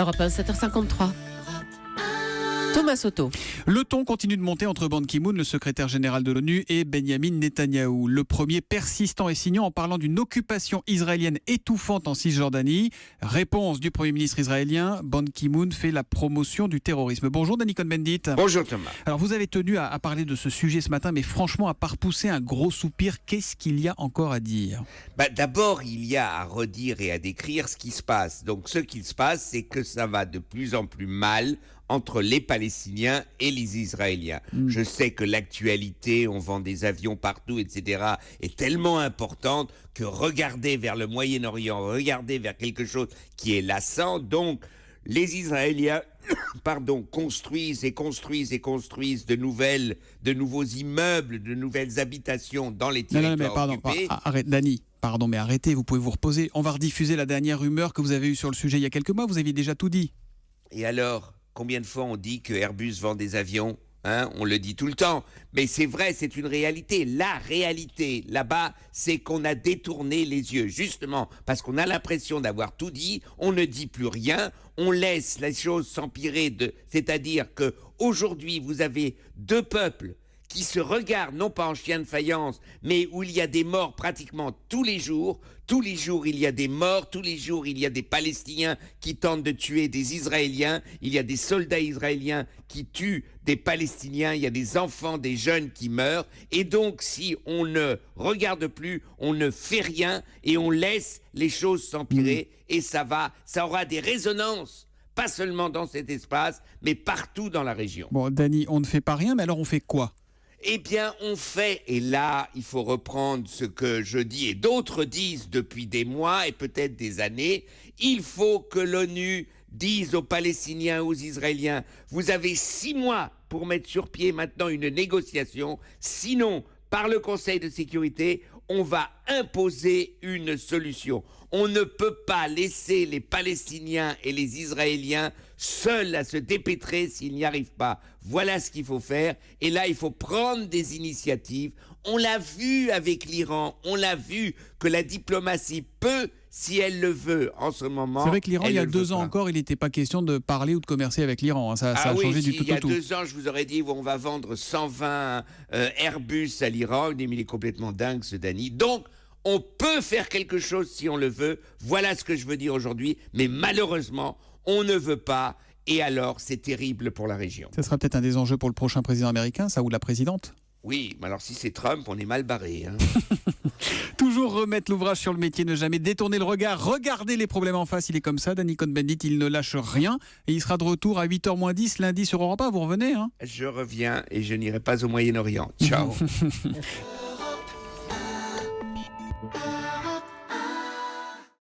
Europe 1, 7h53. Thomas Soto. Le ton continue de monter entre Ban Ki-moon, le secrétaire général de l'ONU, et Benyamin Netanyahou. Le premier persistant et signant en parlant d'une occupation israélienne étouffante en Cisjordanie. Réponse du Premier ministre israélien, Ban Ki-moon fait la promotion du terrorisme. Bonjour Danny Cohn-Bendit. Bonjour Thomas. Alors vous avez tenu à parler de ce sujet ce matin, mais franchement, à part pousser un gros soupir, qu'est-ce qu'il y a encore à dire ? D'abord, il y a à redire et à décrire ce qui se passe. Donc ce qui se passe, c'est que ça va de plus en plus mal entre les Palestiniens et les Israéliens. Je sais que l'actualité, on vend des avions partout, etc., est tellement importante que regarder vers le Moyen-Orient, regarder vers quelque chose qui est lassant, donc les Israéliens construisent de nouveaux immeubles, de nouvelles habitations dans les territoires occupés. Arrête, Danny. Pardon, mais arrêtez, vous pouvez vous reposer. On va rediffuser la dernière rumeur que vous avez eue sur le sujet il y a quelques mois. Vous aviez déjà tout dit. Et alors, combien de fois on dit que Airbus vend des avions ? On le dit tout le temps. Mais c'est vrai, c'est une réalité. La réalité, là-bas, c'est qu'on a détourné les yeux. Justement, parce qu'on a l'impression d'avoir tout dit, on ne dit plus rien, on laisse les choses s'empirer. C'est-à-dire qu'aujourd'hui, vous avez deux peuples qui se regardent, non pas en chien de faïence, mais où il y a des morts pratiquement tous les jours. Tous les jours, il y a des morts. Tous les jours, il y a des Palestiniens qui tentent de tuer des Israéliens. Il y a des soldats israéliens qui tuent des Palestiniens. Il y a des enfants, des jeunes qui meurent. Et donc, si on ne regarde plus, on ne fait rien et on laisse les choses s'empirer, et ça aura des résonances. Pas seulement dans cet espace, mais partout dans la région. Bon, Danny, on ne fait pas rien, mais alors on fait quoi ? Eh bien, on fait, et là, il faut reprendre ce que je dis et d'autres disent depuis des mois et peut-être des années, il faut que l'ONU dise aux Palestiniens, aux Israéliens, vous avez 6 mois pour mettre sur pied maintenant une négociation, sinon, par le Conseil de sécurité, on va imposer une solution. On ne peut pas laisser les Palestiniens et les Israéliens seuls à se dépêtrer s'ils n'y arrivent pas. Voilà ce qu'il faut faire. Et là, il faut prendre des initiatives. On l'a vu avec l'Iran. On l'a vu que la diplomatie peut, si elle le veut, en ce moment. C'est vrai que l'Iran, il y a 2 ans encore, il n'était pas question de parler ou de commercer avec l'Iran. Ça a changé du tout au tout. Il y a 2 ans, je vous aurais dit, on va vendre 120 Airbus à l'Iran. Mais il est complètement dingue, ce Danny. Donc, on peut faire quelque chose si on le veut. Voilà ce que je veux dire aujourd'hui. Mais malheureusement, on ne veut pas. Et alors, c'est terrible pour la région. Ça sera peut-être un des enjeux pour le prochain président américain, ça, ou la présidente ? Oui, mais alors si c'est Trump, on est mal barré. Toujours remettre l'ouvrage sur le métier, ne jamais détourner le regard, regarder les problèmes en face, il est comme ça, Danny Cohn-Bendit, il ne lâche rien, et il sera de retour à 8h moins 10 lundi sur Europe 1, vous revenez ? Je reviens et je n'irai pas au Moyen-Orient. Ciao.